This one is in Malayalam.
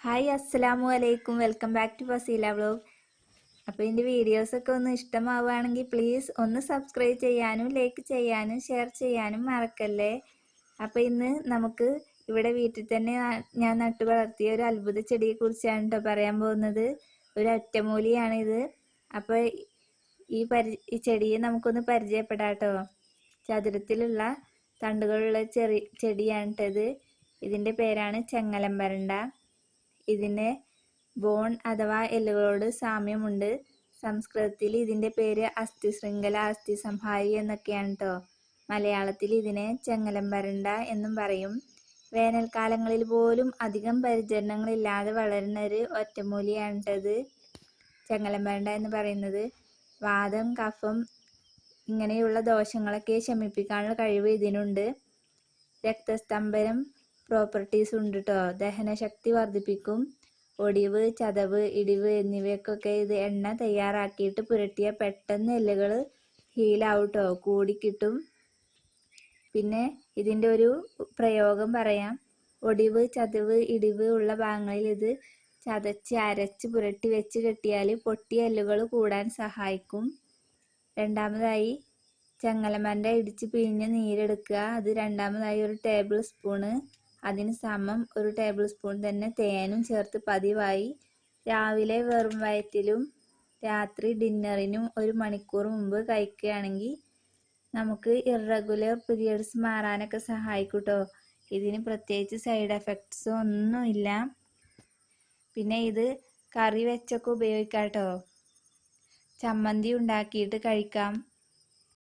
ഹായ് അസ്സലാമു അലൈക്കും. Welcome back to Faseela vlog. അപ്പോൾ ഇതിൻ്റെ വീഡിയോസൊക്കെ ഒന്ന് ഇഷ്ടമാവുകയാണെങ്കിൽ പ്ലീസ് ഒന്ന് സബ്സ്ക്രൈബ് ചെയ്യാനും ലൈക്ക് ചെയ്യാനും ഷെയർ ചെയ്യാനും മറക്കല്ലേ. അപ്പോൾ ഇന്ന് നമുക്ക് ഇവിടെ വീട്ടിൽ തന്നെ ഞാൻ നട്ടു വളർത്തിയ ഒരു അത്ഭുത ചെടിയെക്കുറിച്ചാണ് കേട്ടോ പറയാൻ പോകുന്നത്. ഒരു ഒറ്റമൂലിയാണിത്. അപ്പോൾ ഈ ചെടിയെ നമുക്കൊന്ന് പരിചയപ്പെടാം കേട്ടോ. ചതുരത്തിലുള്ള തണ്ടുകളുള്ള ചെടിയാണ് കേട്ടത്. ഇതിൻ്റെ പേരാണ് ചെങ്ങലം. ഇതിന് ബോൺ അഥവാ എല്ലുകളോട് സാമ്യമുണ്ട്. സംസ്കൃതത്തിൽ ഇതിൻ്റെ പേര് അസ്ഥി ശൃംഖല, അസ്ഥി സംഹാരി എന്നൊക്കെയാണ് കേട്ടോ. മലയാളത്തിൽ ഇതിനെ ചെങ്ങലം എന്നും പറയും. വേനൽക്കാലങ്ങളിൽ പോലും അധികം പരിചരണങ്ങളില്ലാതെ വളരുന്ന ഒരു ഒറ്റമൂലിയാണ് കേട്ടത് ചെങ്ങലം എന്ന് പറയുന്നത്. വാദം, കഫം ഇങ്ങനെയുള്ള ദോഷങ്ങളൊക്കെ ശമിപ്പിക്കാനുള്ള കഴിവ് ഇതിനുണ്ട്. രക്തസ്തംഭനം പ്രോപ്പർട്ടീസ് ഉണ്ട് കേട്ടോ. ദഹനശക്തി വർദ്ധിപ്പിക്കും. ഒടിവ്, ചതവ്, ഇടിവ് എന്നിവയ്ക്കൊക്കെ ഇത് എണ്ണ തയ്യാറാക്കിയിട്ട് പുരട്ടിയ പെട്ടെന്ന് എല്ലുകൾ ഹീലാവും കേട്ടോ, കൂടിക്കിട്ടും. പിന്നെ ഇതിൻ്റെ ഒരു പ്രയോഗം പറയാം. ഒടിവ്, ചതവ്, ഇടിവ് ഉള്ള ഭാഗങ്ങളിൽ ഇത് ചതച്ച് അരച്ച് പുരട്ടി വെച്ച് കെട്ടിയാൽ പൊട്ടിയ എല്ലുകൾ കൂടാൻ സഹായിക്കും. രണ്ടാമതായി ചെങ്ങലമര ഇടിച്ച് പിഴിഞ്ഞ് നീരെടുക്കുക. അത് രണ്ടാമതായി ഒരു ടേബിൾ സ്പൂണ്, അതിന് സമം ഒരു ടേബിൾ സ്പൂൺ തന്നെ തേനും ചേർത്ത് പതിവായി രാവിലെ വെറും വയറ്റിലും രാത്രി ഡിന്നറിനും 1 മണിക്കൂർ മുമ്പ് കഴിക്കുകയാണെങ്കിൽ നമുക്ക് ഇറഗുലർ പീരിയഡ്സ് മാറാനൊക്കെ സഹായിക്കും കേട്ടോ. ഇതിന് പ്രത്യേകിച്ച് സൈഡ് എഫക്ട്സ് ഒന്നുമില്ല. പിന്നെ ഇത് കറി വെച്ചൊക്കെ ഉപയോഗിക്കാം കേട്ടോ. ചമ്മന്തി ഉണ്ടാക്കിയിട്ട് കഴിക്കാം.